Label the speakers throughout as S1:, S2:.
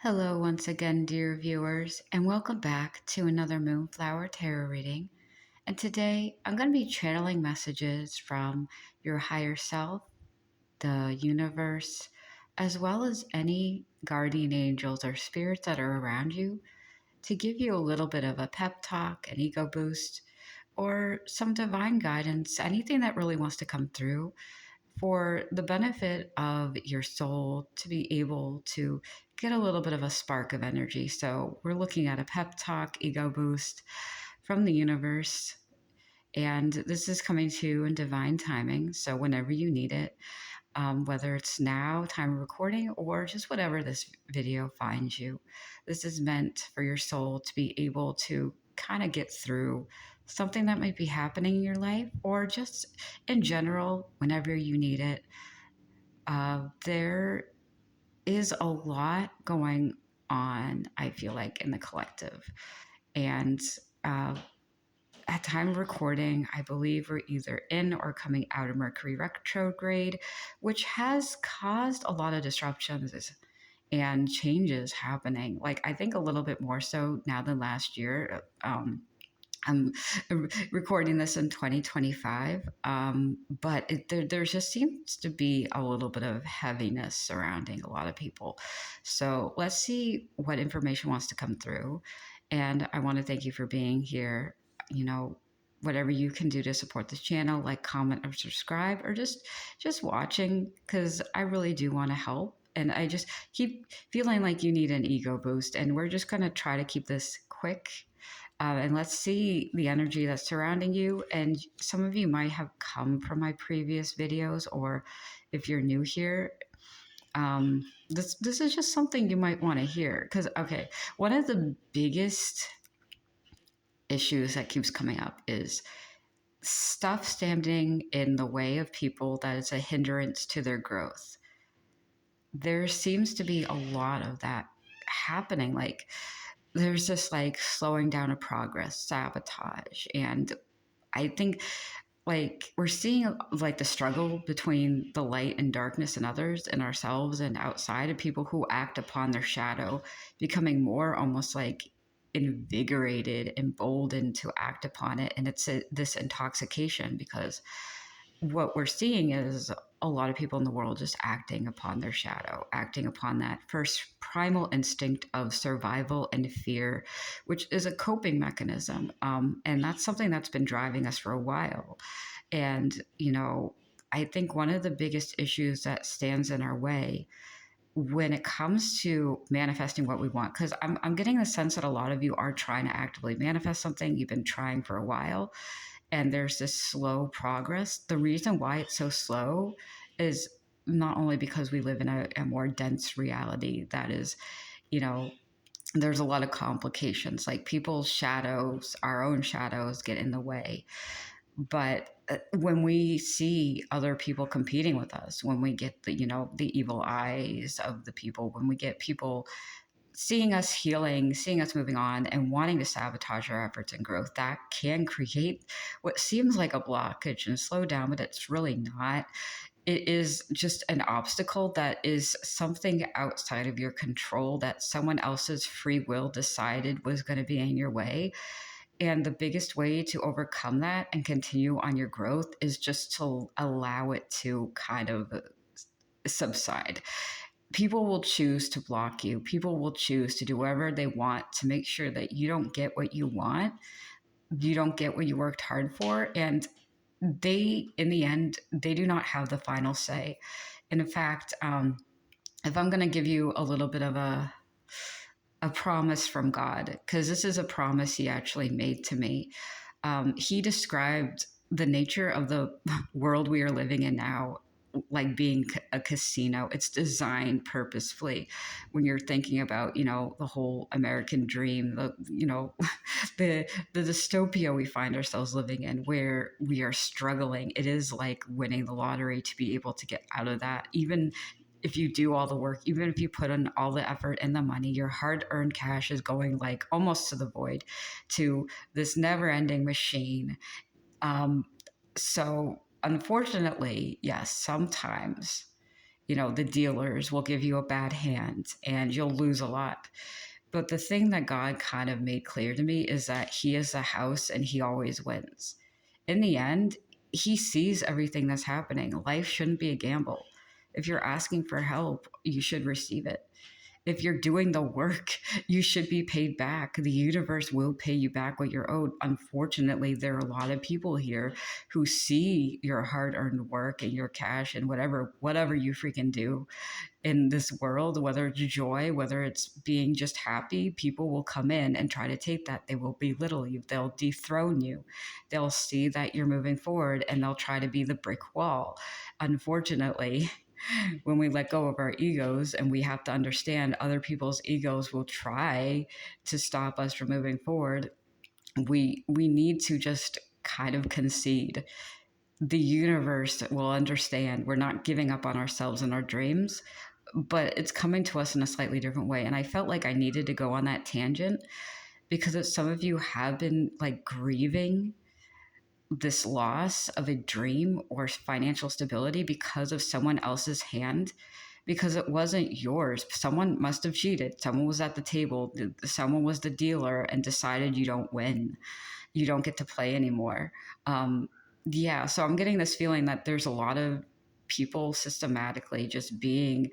S1: Hello, once again, dear viewers, and welcome back to another Moonflower Tarot reading. And today I'm going to be channeling messages from your higher self, the universe, as well as any guardian angels or spirits that are around you to give you a little bit of a pep talk, an ego boost, or some divine guidance, anything that really wants to come through for the benefit of your soul to be able to get a little bit of a spark of energy. So, we're looking at a pep talk, ego boost from the universe. And this is coming to you in divine timing. So, whenever you need it, whether it's now, time of recording, or just whatever this video finds you, this is meant for your soul to be able to kind of get through something that might be happening in your life or just in general, whenever you need it. There is a lot going on, I feel like, in the collective. And uh, at time of recording, I believe we're either in or coming out of Mercury retrograde, which has caused a lot of disruptions and changes happening. Like, I think a little bit more so now than last year. I'm recording this in 2025, but there just seems to be a little bit of heaviness surrounding a lot of people. So let's see what information wants to come through. And I want to thank you for being here. You know, whatever you can do to support this channel, like, comment, or subscribe, or just watching, because I really do want to help. And I just keep feeling like you need an ego boost. And we're just going to try to keep this quick, and let's see the energy that's surrounding you. And some of you might have come from my previous videos, or if you're new here, this is just something you might want to hear. Because, okay, one of the biggest issues that keeps coming up is stuff standing in the way of people that is a hindrance to their growth. There seems to be a lot of that happening. Like, there's this like slowing down of progress, sabotage. And I think, like, we're seeing like the struggle between the light and darkness in others and ourselves and outside of people who act upon their shadow, becoming more almost like invigorated, emboldened to act upon it. And it's this intoxication, because what we're seeing is a lot of people in the world just acting upon their shadow, acting upon that first primal instinct of survival and fear, which is a coping mechanism. And that's something that's been driving us for a while. And, I think one of the biggest issues that stands in our way when it comes to manifesting what we want, because I'm getting the sense that a lot of you are trying to actively manifest something. You've been trying for a while, and there's this slow progress. The reason why it's so slow is not only because we live in a more dense reality that is, there's a lot of complications, like people's shadows, our own shadows get in the way. But when we see other people competing with us, when we get the evil eyes of the people, when we get people seeing us healing, seeing us moving on, and wanting to sabotage our efforts and growth, that can create what seems like a blockage and slow down, but it's really not. It is just an obstacle that is something outside of your control, that someone else's free will decided was going to be in your way. And the biggest way to overcome that and continue on your growth is just to allow it to kind of subside. People will choose to block you. People will choose to do whatever they want to make sure that you don't get what you want. You don't get what you worked hard for. And they, in the end, they do not have the final say. And in fact, if I'm going to give you a little bit of a promise from God, because this is a promise he actually made to me. He described the nature of the world we are living in now like being a casino. It's designed purposefully. When you're thinking about, the whole American dream, the dystopia we find ourselves living in, where we are struggling, it is like winning the lottery to be able to get out of that. Even if you do all the work, even if you put in all the effort and the money, your hard-earned cash is going like almost to the void, to this never-ending machine. So unfortunately, yes, sometimes, the dealers will give you a bad hand and you'll lose a lot. But the thing that God kind of made clear to me is that he is the house and he always wins. In the end, he sees everything that's happening. Life shouldn't be a gamble. If you're asking for help, you should receive it. If you're doing the work, you should be paid back. The universe will pay you back what you're owed. Unfortunately, there are a lot of people here who see your hard-earned work and your cash and whatever you freaking do in this world, whether it's joy, whether it's being just happy. People will come in and try to take that. They will belittle you. They'll dethrone you. They'll see that you're moving forward and they'll try to be the brick wall. Unfortunately, when we let go of our egos, and we have to understand other people's egos will try to stop us from moving forward, we need to just kind of concede. The universe will understand we're not giving up on ourselves and our dreams, but it's coming to us in a slightly different way. And I felt like I needed to go on that tangent because some of you have been like grieving this loss of a dream or financial stability because of someone else's hand, because it wasn't yours. Someone must have cheated. Someone was at the table. Someone was the dealer and decided you don't win. You don't get to play anymore. Yeah, so I'm getting this feeling that there's a lot of people systematically just being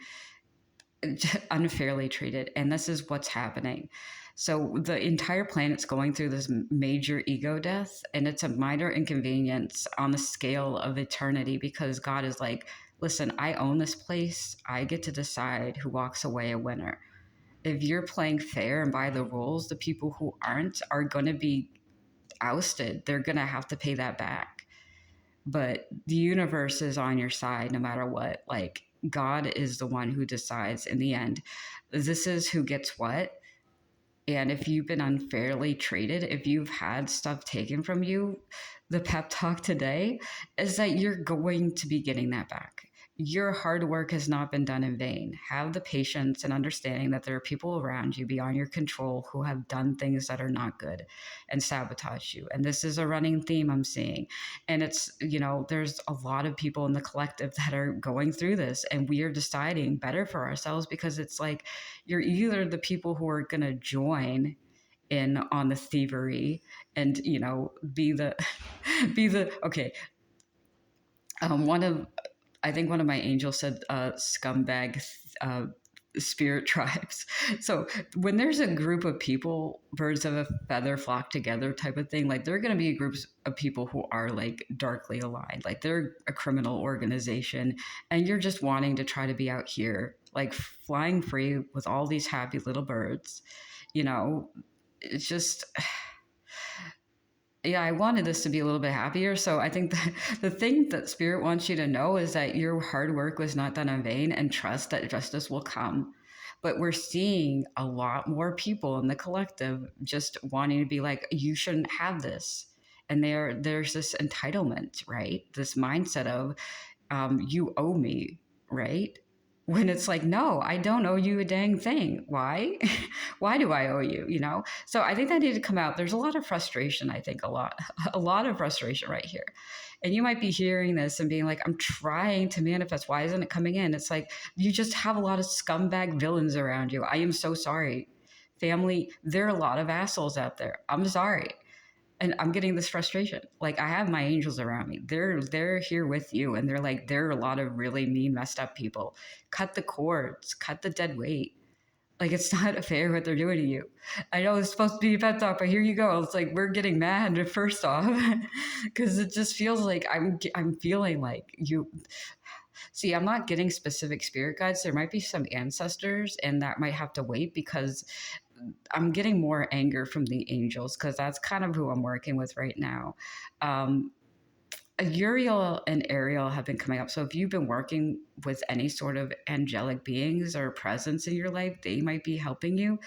S1: unfairly treated, and this is what's happening. So the entire planet's going through this major ego death, and it's a minor inconvenience on the scale of eternity, because God is like, listen, I own this place. I get to decide who walks away a winner. If you're playing fair and by the rules, the people who aren't are going to be ousted. They're going to have to pay that back. But the universe is on your side no matter what. Like, God is the one who decides in the end. This is who gets what. And if you've been unfairly treated, if you've had stuff taken from you, the pep talk today is that you're going to be getting that back. Your hard work has not been done in vain. Have the patience and understanding that there are people around you beyond your control who have done things that are not good and sabotage you. And this is a running theme I'm seeing. And it's, there's a lot of people in the collective that are going through this, and we are deciding better for ourselves, because it's like you're either the people who are going to join in on the thievery and be the okay. I think one of my angels said scumbag spirit tribes. So when there's a group of people, birds of a feather flock together type of thing, like there are going to be groups of people who are like darkly aligned, like they're a criminal organization, and you're just wanting to try to be out here like flying free with all these happy little birds. It's just yeah, I wanted this to be a little bit happier. So I think that the thing that Spirit wants you to know is that your hard work was not done in vain, and trust that justice will come. But we're seeing a lot more people in the collective just wanting to be like, you shouldn't have this. And there's this entitlement, right? This mindset of you owe me, right? When it's like, no, I don't owe you a dang thing. Why? Why do I owe you? So I think that needed to come out. There's a lot of frustration. I think a lot of frustration right here. And you might be hearing this and being like, I'm trying to manifest. Why isn't it coming in? It's like, you just have a lot of scumbag villains around you. I am so sorry. Family, there are a lot of assholes out there. I'm sorry. And I'm getting this frustration. Like, I have my angels around me. They're here with you. And they're like, there are a lot of really mean, messed up people. Cut the cords, cut the dead weight. Like, it's not fair what they're doing to you. I know it's supposed to be a pep talk, but here you go. It's like, we're getting mad first off, because it just feels like I'm feeling like you. See, I'm not getting specific spirit guides. There might be some ancestors, and that might have to wait, because I'm getting more anger from the angels, because that's kind of who I'm working with right now. Uriel and Ariel have been coming up. So if you've been working with any sort of angelic beings or presence in your life, they might be helping you.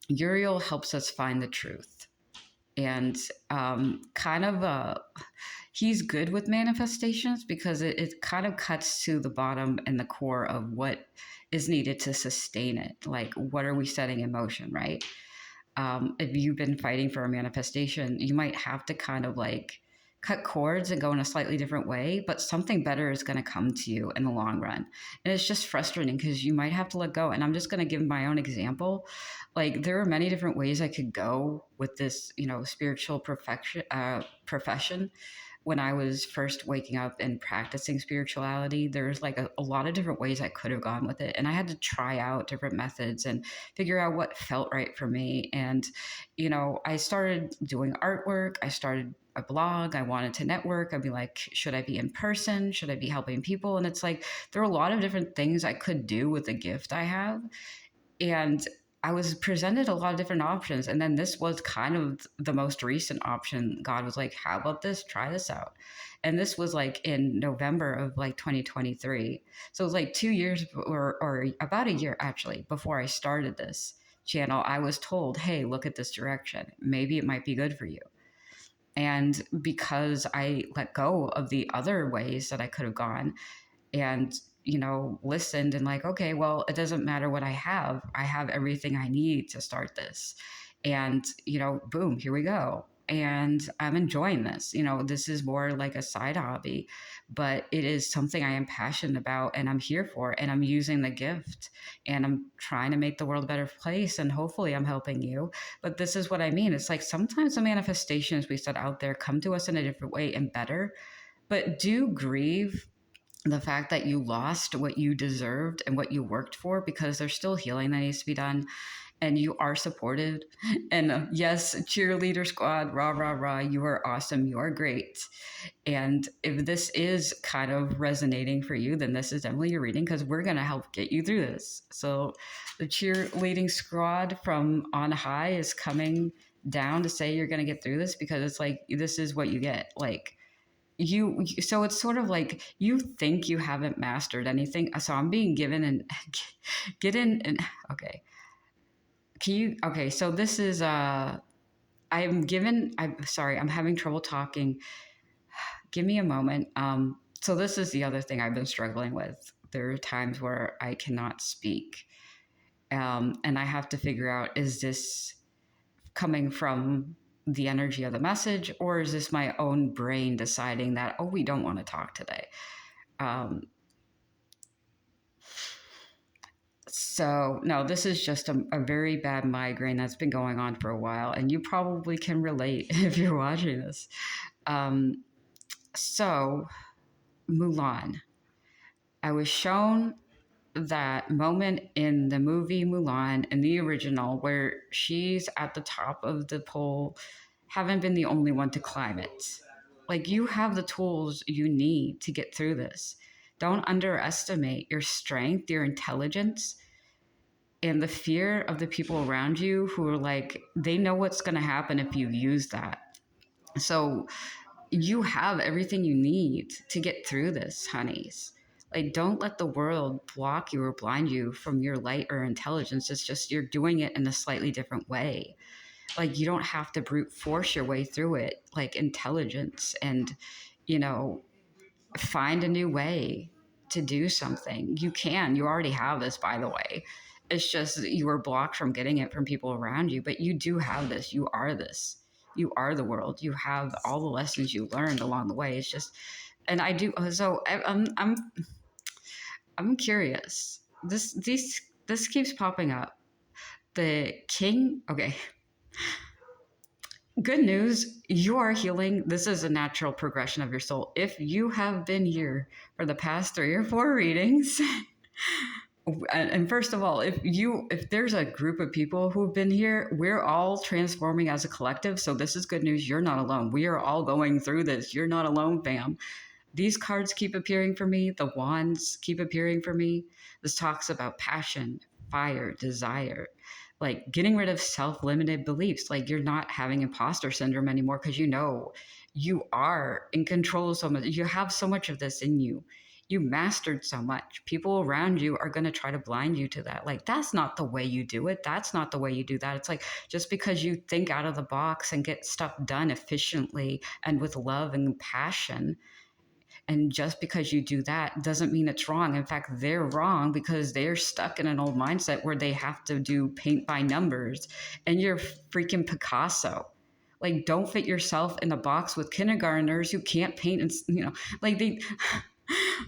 S1: Uriel helps us find the truth. And he's good with manifestations, because it kind of cuts to the bottom and the core of what is needed to sustain it. Like, what are we setting in motion, right? If you've been fighting for a manifestation, you might have to kind of like cut cords and go in a slightly different way, but something better is going to come to you in the long run. And it's just frustrating because you might have to let go. And I'm just going to give my own example. Like, there are many different ways I could go with this, spiritual profession. When I was first waking up and practicing spirituality, there's like a lot of different ways I could have gone with it. And I had to try out different methods and figure out what felt right for me. And, I started doing artwork. I started a blog. I wanted to network. I'd be like, should I be in person? Should I be helping people? And it's like, there are a lot of different things I could do with the gift I have. And I was presented a lot of different options. And then this was kind of the most recent option. God was like, how about this? Try this out. And this was like in November of like 2023. So it was like 2 years or about a year actually before I started this channel. I was told, hey, look at this direction. Maybe it might be good for you. And because I let go of the other ways that I could have gone and listened and like, okay, well, it doesn't matter what I have everything I need to start this. And, boom, here we go. And I'm enjoying this. This is more like a side hobby, but it is something I am passionate about and I'm here for, and I'm using the gift and I'm trying to make the world a better place. And hopefully I'm helping you. But this is what I mean. It's like sometimes the manifestations we set out there come to us in a different way and better, but do grieve the fact that you lost what you deserved and what you worked for, because there's still healing that needs to be done and you are supported. And yes, cheerleader squad, rah, rah, rah, you are awesome. You are great. And if this is kind of resonating for you, then this is definitely your reading, because we're going to help get you through this. So the cheerleading squad from on high is coming down to say you're going to get through this, because it's like, this is what you get. Like, so it's sort of like you think you haven't mastered anything, so I'm being given and get in and okay, so this is I'm sorry, I'm having trouble talking, give me a moment. So this is the other thing I've been struggling with. There are times where I cannot speak, and I have to figure out, is this coming from the energy of the message, or is this my own brain deciding that, oh, we don't want to talk today? So no, this is just a very bad migraine that's been going on for a while, and you probably can relate if you're watching this. So Mulan, I was shown that moment in the movie Mulan, in the original, where she's at the top of the pole, haven't been the only one to climb it. Like, you have the tools you need to get through this. Don't underestimate your strength, your intelligence, and the fear of the people around you who are like, they know what's going to happen if you use that. So you have everything you need to get through this, honeys. Like, don't let the world block you or blind you from your light or intelligence. It's just you're doing it in a slightly different way. Like, you don't have to brute force your way through it, like intelligence, and, find a new way to do something. You already have this, by the way. It's just that you were blocked from getting it from people around you, but you do have this. You are this. You are the world. You have all the lessons you learned along the way. It's just, and I do. So I'm curious. This keeps popping up. The king. Okay. Good news, you are healing. This is a natural progression of your soul. If you have been here for the past 3 or 4 readings, and first of all, if there's a group of people who've been here, we're all transforming as a collective. So this is good news. You're not alone. We are all going through this. You're not alone, fam. These cards keep appearing for me. The wands keep appearing for me. This talks about passion, fire, desire, like getting rid of self-limited beliefs. Like, you're not having imposter syndrome anymore, because you are in control of so much. You have so much of this in you. You mastered so much. People around you are going to try to blind you to that. Like, that's not the way you do it. That's not the way you do that. It's like, just because you think out of the box and get stuff done efficiently and with love and passion, and just because you do that doesn't mean it's wrong. In fact, they're wrong because they're stuck in an old mindset where they have to do paint by numbers. And you're freaking Picasso. Like, don't fit yourself in a box with kindergartners who can't paint and, like they.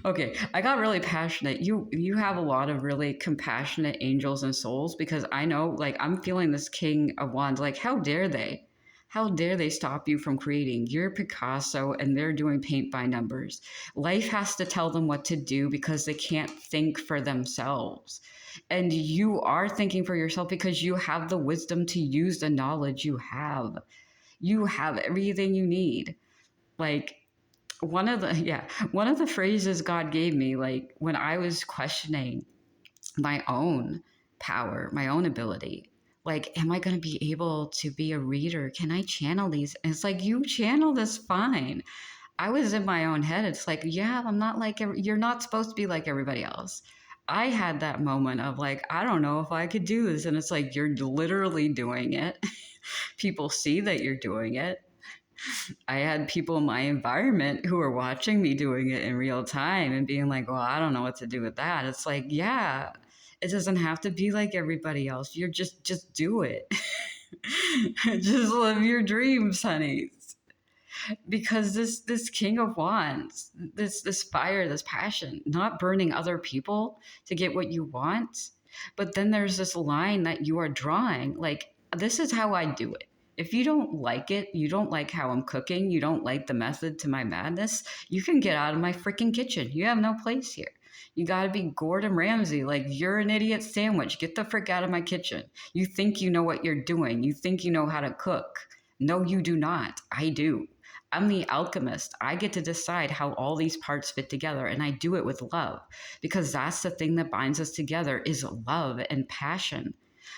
S1: Okay, I got really passionate. You have a lot of really compassionate angels and souls, because I know, like, I'm feeling this King of Wands. Like, how dare they? How dare they stop you from creating? You're Picasso and they're doing paint by numbers. Life has to tell them what to do because they can't think for themselves. And you are thinking for yourself because you have the wisdom to use the knowledge you have. You have everything you need. Like, one of the phrases God gave me, like, when I was questioning my own power, my own ability, like, am I going to be able to be a reader? Can I channel these? And it's like, you channel this fine. I was in my own head. It's like, yeah, I'm not like, you're not supposed to be like everybody else. I had that moment of like, I don't know if I could do this. And it's like, you're literally doing it. People see that you're doing it. I had people in my environment who were watching me doing it in real time and being like, well, I don't know what to do with that. It's like, yeah, it doesn't have to be like everybody else. You're just do it. Just live your dreams, honey. Because this King of Wands, this fire, this passion, not burning other people to get what you want, but then there's this line that you are drawing. Like, this is how I do it. If you don't like it, you don't like how I'm cooking, you don't like the method to my madness, you can get out of my freaking kitchen. You have no place here. You got to be Gordon Ramsay. Like, you're an idiot sandwich. Get the frick out of my kitchen. You think you know what you're doing. You think you know how to cook. No, you do not. I do. I'm the alchemist. I get to decide how all these parts fit together, and I do it with love, because that's the thing that binds us together is love and passion.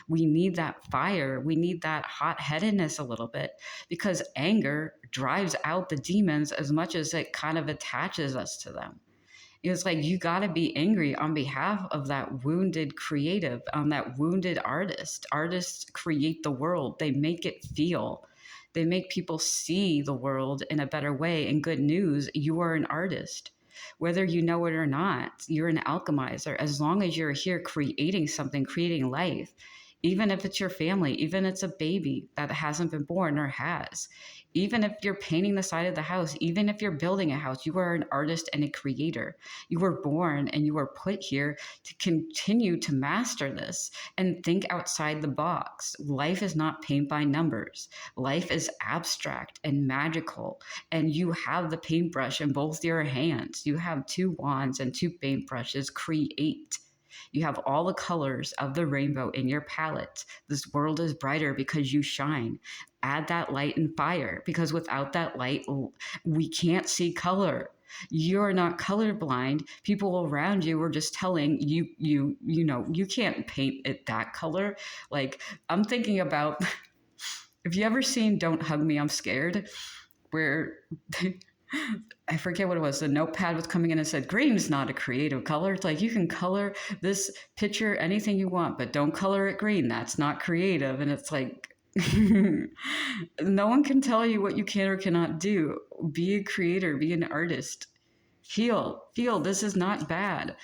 S1: We need that fire. We need that hot-headedness a little bit, because anger drives out the demons as much as it kind of attaches us to them. It's like, you got to be angry on behalf of that wounded creative, on that wounded artist. Artists create the world. They make it feel. They make people see the world in a better way. And good news, you are an artist. Whether you know it or not, you're an alchemizer. As long as you're here creating something, creating life, even if it's your family, even if it's a baby that hasn't been born or has, even if you're painting the side of the house, even if you're building a house, you are an artist and a creator. You were born and you were put here to continue to master this and think outside the box. Life is not paint by numbers. Life is abstract and magical. And you have the paintbrush in both your hands. You have two wands and two paintbrushes. Create. You have all the colors of the rainbow in your palette. This world is brighter because you shine. Add that light and fire, because without that light, we can't see color. You're not colorblind. People around you are just telling you, you can't paint it that color. Like, I'm thinking about, have you ever seen Don't Hug Me, I'm Scared? Where I forget what it was. The notepad was coming in and said, green's not a creative color. It's like, you can color this picture anything you want, but don't color it green. That's not creative. And it's like, no one can tell you what you can or cannot do. Be a creator, be an artist. Feel. This is not bad.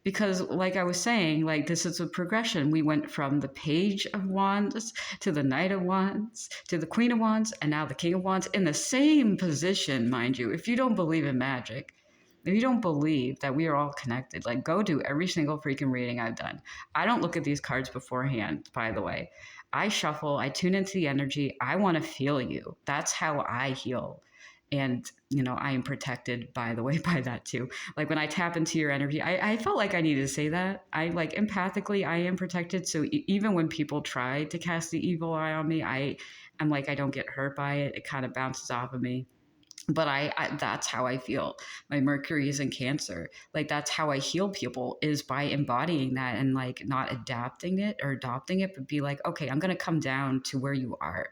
S1: Because, like I was saying, like, this is a progression. We went from the Page of Wands to the Knight of Wands to the Queen of Wands and now the King of Wands in the same position, mind you. If you don't believe in magic, if you don't believe that we are all connected, like, go do every single freaking reading I've done. I don't look at these cards beforehand, by the way. I shuffle, I tune into the energy. I want to feel you. That's how I heal. And, I am protected, by the way, by that too. Like, when I tap into your energy, I felt like I needed to say that. I, like, empathically, I am protected. So even when people try to cast the evil eye on me, I'm like, I don't get hurt by it. It kind of bounces off of me. But I that's how I feel. My Mercury is in Cancer. Like, that's how I heal people, is by embodying that and, like, not adapting it or adopting it, but be like, okay, I'm going to come down to where you are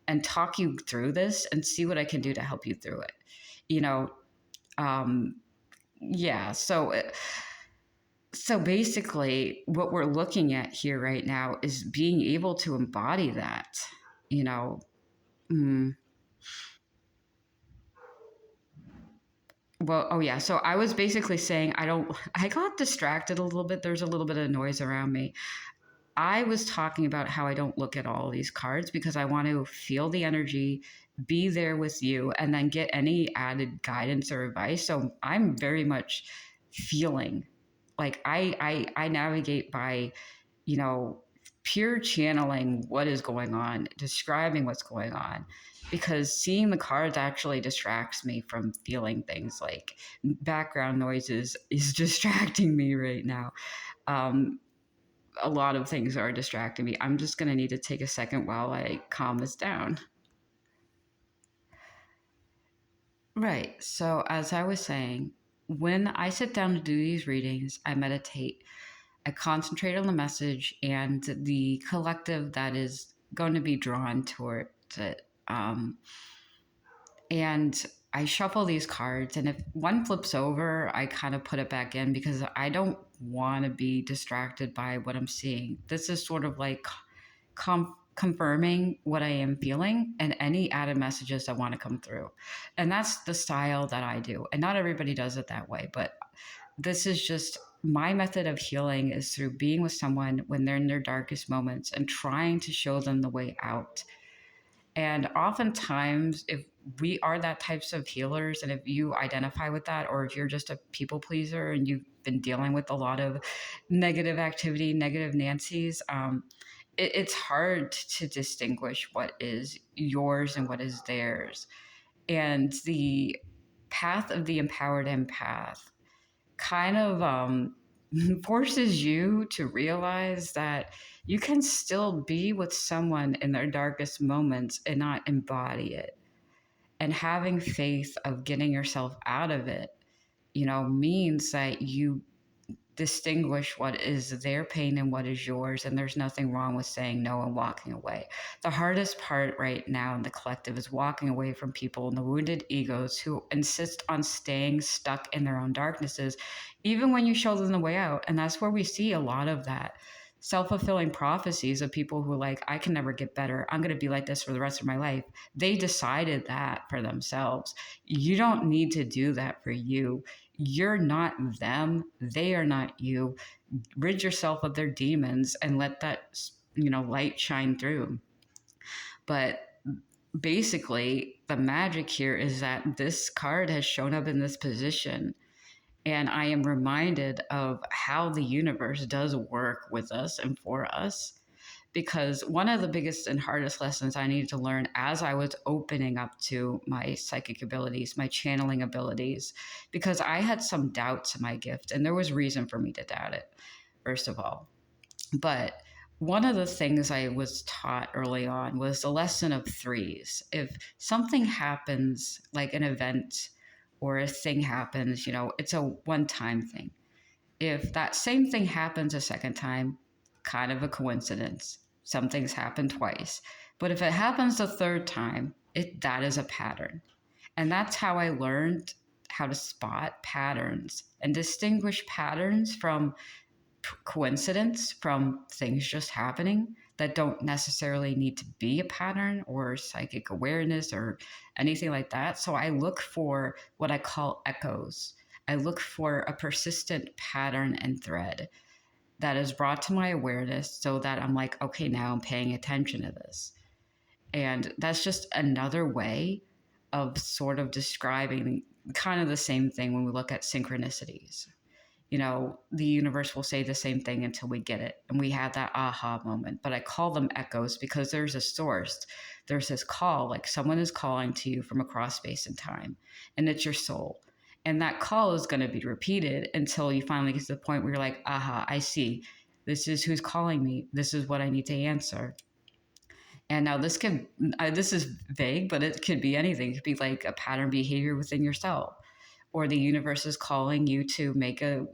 S1: and talk you through this and see what I can do to help you through it. Yeah. So basically what we're looking at here right now is being able to embody that, you know. Well, oh yeah. So I was basically saying, I got distracted a little bit. There's a little bit of noise around me. I was talking about how I don't look at all these cards because I want to feel the energy, be there with you, and then get any added guidance or advice. So I'm very much feeling like I navigate by, you know, pure channeling what is going on, describing what's going on, because seeing the cards actually distracts me from feeling things. Like background noises is distracting me right now. Um, a lot of things are distracting me. I'm just going to need to take a second while I calm this down. Right. So, as I was saying, when I sit down to do these readings, I meditate. I concentrate on the message and the collective that is going to be drawn towards it. And I shuffle these cards, and if one flips over, I kind of put it back in because I don't want to be distracted by what I'm seeing. This is sort of like confirming what I am feeling and any added messages that want to come through. And that's the style that I do. And not everybody does it that way, but this is just my method of healing is through being with someone when they're in their darkest moments and trying to show them the way out. And oftentimes, if we are that types of healers, and if you identify with that, or if you're just a people pleaser and you've been dealing with a lot of negative activity, negative Nancy's, it's hard to distinguish what is yours and what is theirs. And the path of the empowered empath kind of forces you to realize that you can still be with someone in their darkest moments and not embody it. And having faith of getting yourself out of it, means that you distinguish what is their pain and what is yours. And there's nothing wrong with saying no and walking away. The hardest part right now in the collective is walking away from people and the wounded egos who insist on staying stuck in their own darknesses, even when you show them the way out. And that's where we see a lot of that self-fulfilling prophecies of people who are like, I can never get better. I'm going to be like this for the rest of my life. They decided that for themselves. You don't need to do that for you. You're not them. They are not you. Rid yourself of their demons and let that, light shine through. But basically, the magic here is that this card has shown up in this position. And I am reminded of how the universe does work with us and for us. Because one of the biggest and hardest lessons I needed to learn as I was opening up to my psychic abilities, my channeling abilities, because I had some doubts in my gift, and there was reason for me to doubt it, first of all. But one of the things I was taught early on was the lesson of threes. If something happens, like an event or a thing happens, it's a one-time thing. If that same thing happens a second time, kind of a coincidence. Some things happen twice. But if it happens a third time, that is a pattern. And that's how I learned how to spot patterns and distinguish patterns from coincidence, from things just happening that don't necessarily need to be a pattern or psychic awareness or anything like that. So I look for what I call echoes. I look for a persistent pattern and thread that is brought to my awareness so that I'm like, okay, now I'm paying attention to this. And that's just another way of sort of describing kind of the same thing when we look at synchronicities. The universe will say the same thing until we get it. And we have that aha moment. But I call them echoes because there's a source. There's this call, like someone is calling to you from across space and time, and it's your soul. And that call is going to be repeated until you finally get to the point where you're like, aha, I see. This is who's calling me. This is what I need to answer. And now this is vague, but it could be anything. It could be like a pattern behavior within yourself, or the universe is calling you to make a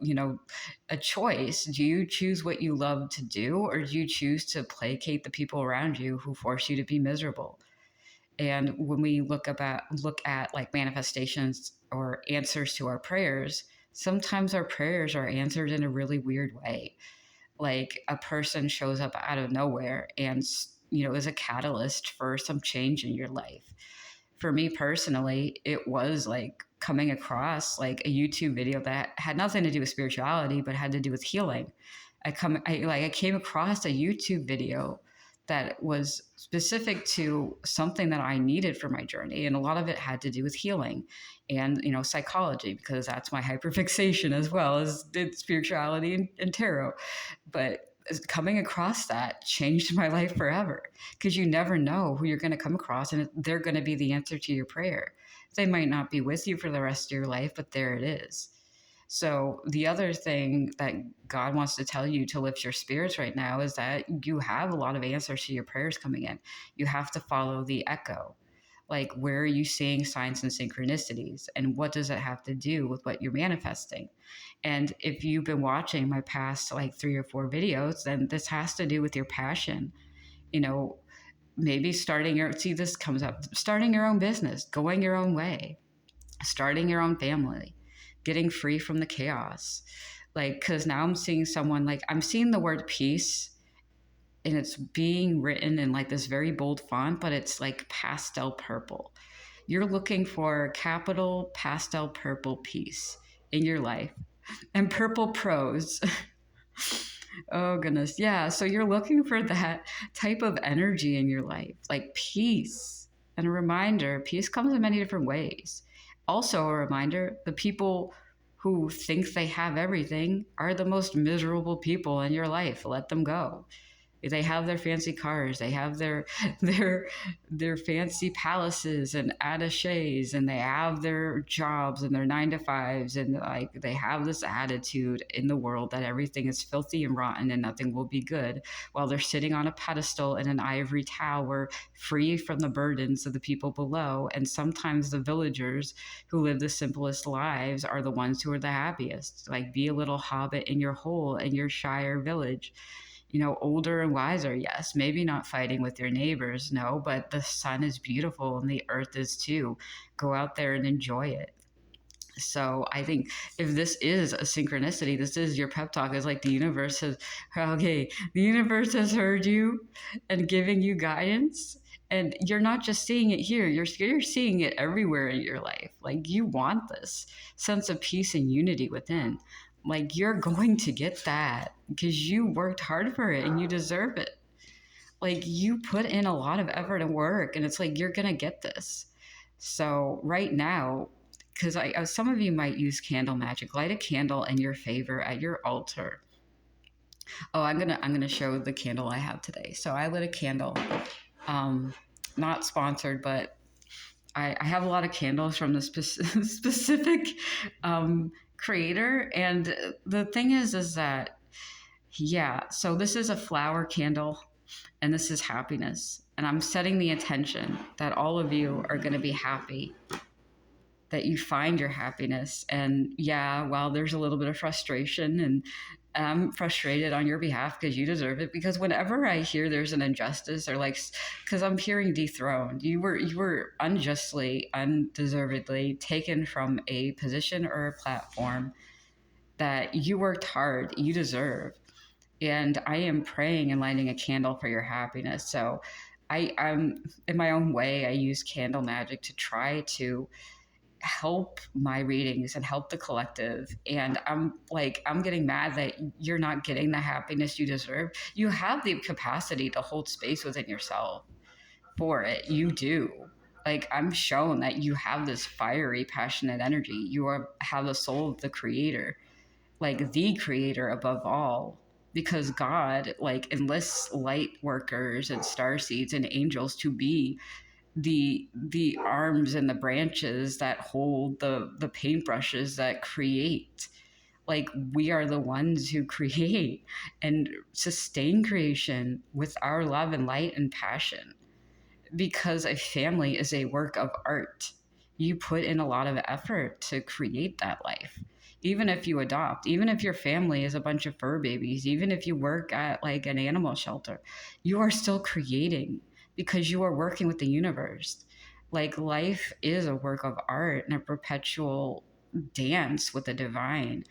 S1: choice. Do you choose what you love to do, or do you choose to placate the people around you who force you to be miserable? And when we look at like manifestations or answers to our prayers, sometimes our prayers are answered in a really weird way. Like a person shows up out of nowhere and is a catalyst for some change in your life. For me personally, it was like coming across like a YouTube video that had nothing to do with spirituality, but had to do with healing. I came across a YouTube video that was specific to something that I needed for my journey. And a lot of it had to do with healing and, psychology, because that's my hyperfixation as well as spirituality and tarot. But coming across that changed my life forever, because you never know who you're going to come across, and they're going to be the answer to your prayer. They might not be with you for the rest of your life, but there it is. So the other thing that God wants to tell you to lift your spirits right now is that you have a lot of answers to your prayers coming in. You have to follow the echo. Like, where are you seeing signs and synchronicities? And what does it have to do with what you're manifesting? And if you've been watching my past like 3 or 4 videos, then this has to do with your passion. Maybe this comes up, starting your own business, going your own way, starting your own family, getting free from the chaos. Because now I'm seeing I'm seeing the word peace, and it's being written in like this very bold font, but it's like pastel purple. You're looking for capital pastel purple peace in your life, and purple prose. Oh goodness. Yeah. So you're looking for that type of energy in your life, like peace. And a reminder, peace comes in many different ways. Also a reminder, the people who think they have everything are the most miserable people in your life. Let them go. They have their fancy cars, they have their fancy palaces and attaches, and they have their jobs and their 9 to 5s, and like they have this attitude in the world that everything is filthy and rotten and nothing will be good, while they're sitting on a pedestal in an ivory tower, free from the burdens of the people below. And sometimes the villagers who live the simplest lives are the ones who are the happiest. Like, be a little hobbit in your hole in your shire village. Older and wiser, yes, maybe not fighting with your neighbors, no, but the sun is beautiful and the earth is too. Go out there and enjoy it. So I think if this is a synchronicity, this is your pep talk. Is like the universe has heard you and giving you guidance. And you're not just seeing it here, you're seeing it everywhere in your life. Like, you want this sense of peace and unity within. Like, you're going to get that because you worked hard for it and you deserve it. Like, you put in a lot of effort and work, and it's like, you're going to get this. So right now, because some of you might use candle magic, light a candle in your favor at your altar. Oh, I'm gonna show the candle I have today. So I lit a candle, not sponsored, but I have a lot of candles from the specific creator. And the thing is that, yeah, so this is a flower candle, and this is happiness. And I'm setting the intention that all of you are going to be happy, that you find your happiness. And yeah, while there's a little bit of frustration, and I'm frustrated on your behalf because you deserve it. Because whenever I hear there's an injustice, or like, because I'm hearing dethroned, you were unjustly, undeservedly taken from a position or a platform that you worked hard, you deserve. And I am praying and lighting a candle for your happiness. So I'm in my own way, I use candle magic to try to help my readings and help the collective. And I'm getting mad that you're not getting the happiness you deserve. You have the capacity to hold space within yourself for it. You do. Like, I'm shown that you have this fiery, passionate energy. You have the soul of the creator, like the creator above all, because God enlists light workers and starseeds and angels to be the arms and the branches that hold the paintbrushes that create. Like, we are the ones who create and sustain creation with our love and light and passion, because a family is a work of art. You put in a lot of effort to create that life. Even if you adopt, even if your family is a bunch of fur babies, even if you work at like an animal shelter, you are still creating, because you are working with the universe. Like, life is a work of art and a perpetual dance with the divine.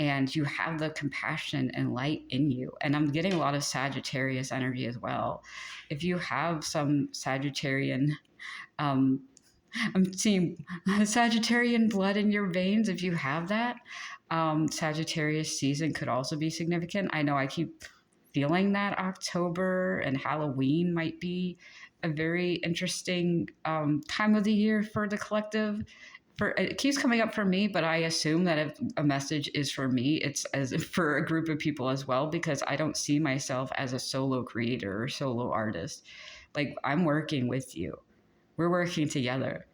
S1: And you have the compassion and light in you. And I'm getting a lot of Sagittarius energy as well. If you have some Sagittarian, I'm seeing Sagittarian blood in your veins. If you have that, Sagittarius season could also be significant. I know I keep feeling that October and Halloween might be a very interesting time of the year for the collective. For it keeps coming up for me, but I assume that if a message is for me, it's as for a group of people as well, because I don't see myself as a solo creator or solo artist. Like, I'm working with you. We're working together.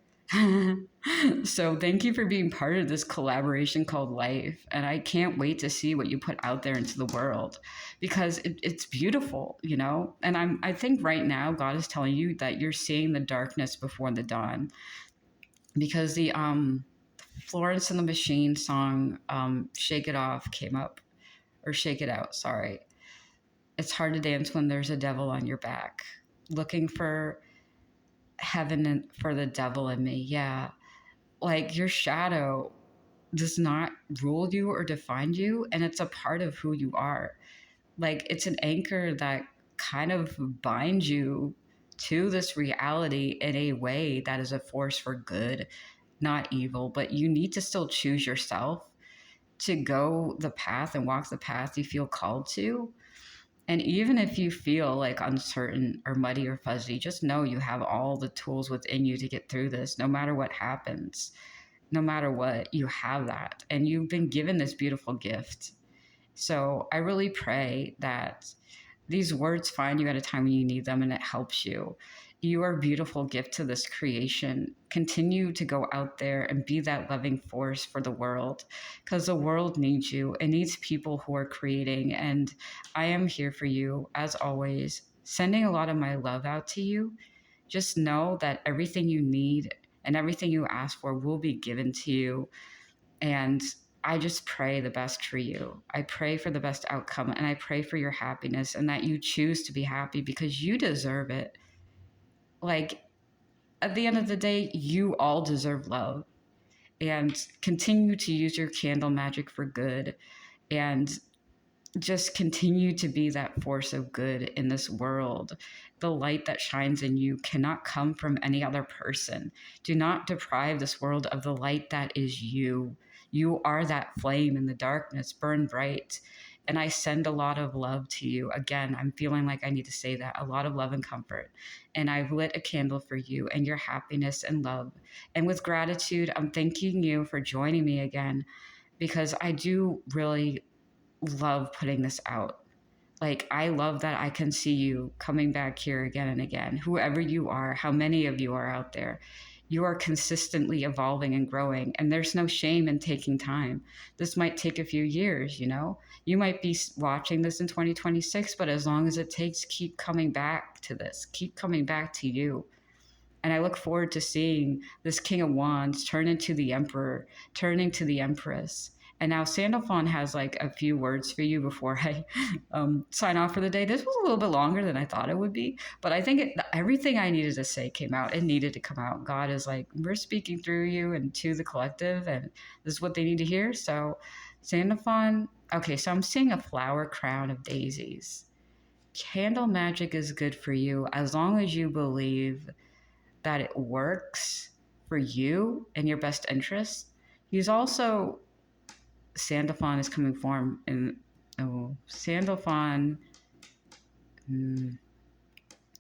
S1: So thank you for being part of this collaboration called life, and I can't wait to see what you put out there into the world, because it's beautiful, you know. And I think right now God is telling you that you're seeing the darkness before the dawn, because the Florence and the Machine song, Shake It Off, came up, or Shake It Out, sorry. It's hard to dance when there's a devil on your back. Looking for heaven and for the devil in me. Yeah. Like, your shadow does not rule you or define you, and it's a part of who you are. Like, it's an anchor that kind of binds you to this reality in a way that is a force for good, not evil. But you need to still choose yourself to go the path and walk the path you feel called to. And even if you feel like uncertain or muddy or fuzzy, just know you have all the tools within you to get through this, no matter what happens. No matter what, you have that. And you've been given this beautiful gift. So I really pray that these words find you at a time when you need them and it helps you. You are a beautiful gift to this creation. Continue to go out there and be that loving force for the world, because the world needs you. It needs people who are creating. And I am here for you, as always, sending a lot of my love out to you. Just know that everything you need and everything you ask for will be given to you. And I just pray the best for you. I pray for the best outcome, and I pray for your happiness and that you choose to be happy, because you deserve it. Like, at the end of the day, you all deserve love. And continue to use your candle magic for good, and just continue to be that force of good in this world. The light that shines in you cannot come from any other person. Do not deprive this world of the light that is you. You are that flame in the darkness. Burn bright. And I send a lot of love to you. Again, I'm feeling like I need to say that. A lot of love and comfort. And I've lit a candle for you and your happiness and love. And with gratitude, I'm thanking you for joining me again, because I do really love putting this out. Like, I love that I can see you coming back here again and again. Whoever you are, how many of you are out there, you are consistently evolving and growing, and there's no shame in taking time. This might take a few years, you know? You might be watching this in 2026, but as long as it takes, keep coming back to this, keep coming back to you. And I look forward to seeing this King of Wands turn into the Emperor, turn into the Empress. And now Sandalphon has like a few words for you before I sign off for the day. This was a little bit longer than I thought it would be, but I think everything I needed to say came out. It needed to come out. God is like, we're speaking through you and to the collective, and this is what they need to hear. So Sandalphon, okay, so I'm seeing a flower crown of daisies. Candle magic is good for you as long as you believe that it works for you and your best interest. He's also, Sandalphon is coming form in, oh, Sandalphon,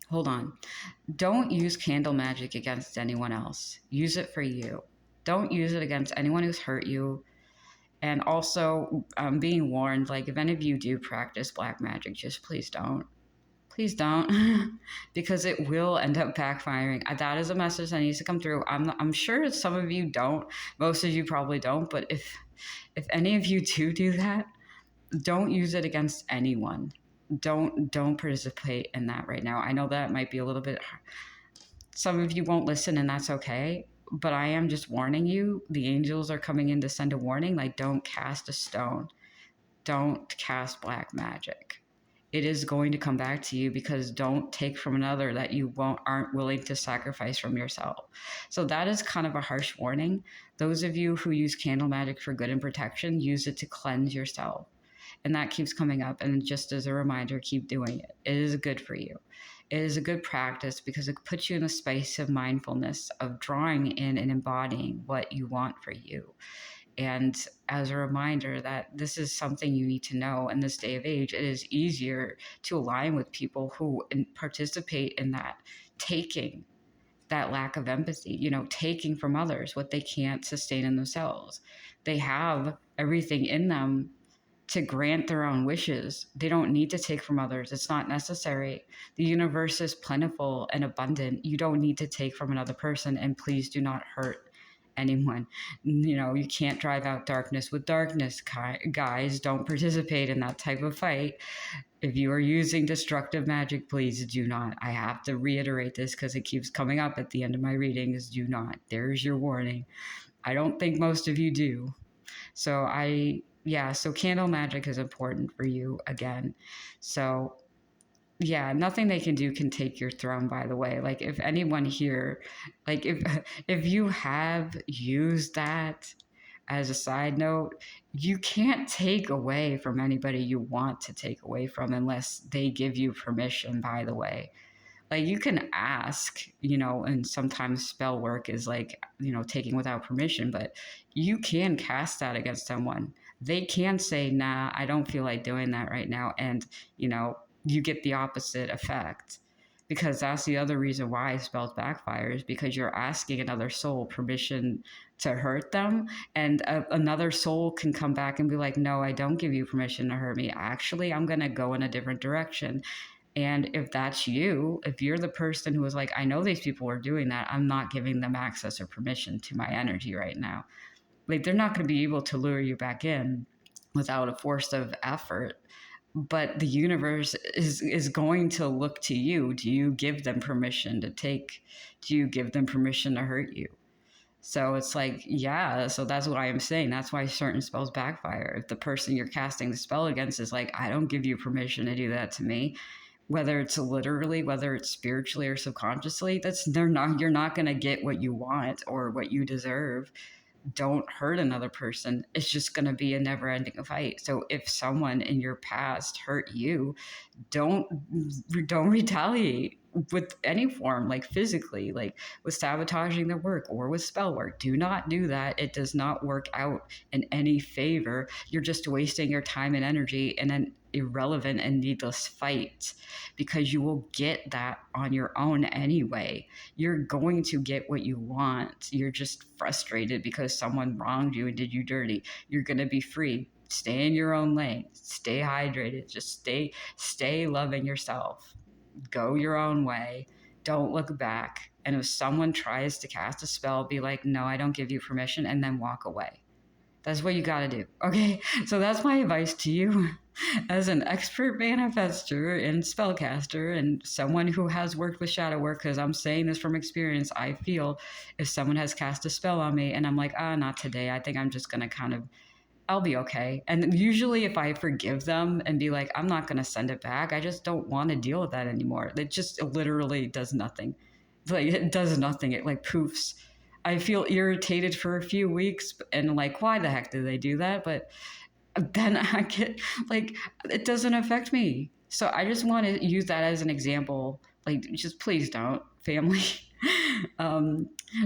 S1: hold on. Don't use candle magic against anyone else. Use it for you. Don't use it against anyone who's hurt you. And also, being warned, like, if any of you do practice black magic, just please don't. Please don't, because it will end up backfiring. That is a message that needs to come through. I'm sure some of you don't. Most of you probably don't. But if any of you do that, don't use it against anyone. Don't participate in that right now. I know that might be a little bit. Some of you won't listen, and that's okay. But I am just warning you. The angels are coming in to send a warning. Like, don't cast a stone. Don't cast black magic. It is going to come back to you, because don't take from another that you aren't willing to sacrifice from yourself. So that is kind of a harsh warning. Those of you who use candle magic for good and protection, use it to cleanse yourself. And that keeps coming up. And just as a reminder, keep doing it. It is good for you. It is a good practice, because it puts you in a space of mindfulness, of drawing in and embodying what you want for you. And as a reminder that this is something you need to know in this day of age, it is easier to align with people who participate in that taking, that lack of empathy, taking from others what they can't sustain in themselves. They have everything in them to grant their own wishes. They don't need to take from others. It's not necessary. The universe is plentiful and abundant. You don't need to take from another person, and please do not hurt anyone. You can't drive out darkness with darkness, guys. Don't participate in that type of fight. If you are using destructive magic, please do not. I have to reiterate this because it keeps coming up at the end of my readings. Do not. There's your warning. I don't think most of you do. So so candle magic is important for you again. So yeah, nothing they can do can take your throne, by the way. Like, if anyone here, like, if you have used that as a side note, you can't take away from anybody you want to take away from unless they give you permission, by the way. Like, you can ask, and sometimes spell work is like, taking without permission, but you can cast that against someone. They can say, nah, I don't feel like doing that right now. And, you get the opposite effect, because that's the other reason why spells backfires, because you're asking another soul permission to hurt them. And another soul can come back and be like, no, I don't give you permission to hurt me. Actually, I'm going to go in a different direction. And if that's you, if you're the person who is like, I know these people are doing that, I'm not giving them access or permission to my energy right now. Like, they're not going to be able to lure you back in without a force of effort. But the universe is going to look to you. Do you give them permission to take? Do you give them permission to hurt you? So it's like, yeah, so that's why I'm saying. That's why certain spells backfire. If the person you're casting the spell against is like, I don't give you permission to do that to me, whether it's literally, whether it's spiritually or subconsciously, you're not going to get what you want or what you deserve. Don't hurt another person. It's just going to be a never ending fight. So if someone in your past hurt you, don't retaliate with any form, like physically, like with sabotaging their work or with spell work. Do not do that. It does not work out in any favor. You're just wasting your time and energy in an irrelevant and needless fight, because you will get that on your own anyway. You're going to get what you want. You're just frustrated because someone wronged you and did you dirty. You're going to be free. Stay in your own lane. Stay hydrated. Just stay loving yourself. Go your own way. Don't look back. And if someone tries to cast a spell, be like, no, I don't give you permission, and then walk away. That's what you got to do. Okay. So that's my advice to you as an expert manifester and spellcaster and someone who has worked with shadow work, because I'm saying this from experience. I feel if someone has cast a spell on me and I'm like, not today, I think I'm just going to I'll be okay. And usually if I forgive them and be like, I'm not going to send it back, I just don't want to deal with that anymore. It literally does nothing. Like, it does nothing. It like poofs. I feel irritated for a few weeks and like, why the heck did they do that? But then I get like, it doesn't affect me. So I just want to use that as an example. Like, just please don't, family.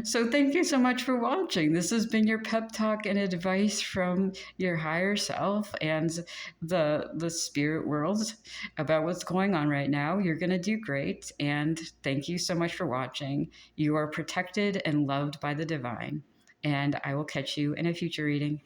S1: So thank you so much for watching. This has been your pep talk and advice from your higher self and the spirit world about what's going on right now. You're going to do great. And thank you so much for watching. You are protected and loved by the divine. And I will catch you in a future reading.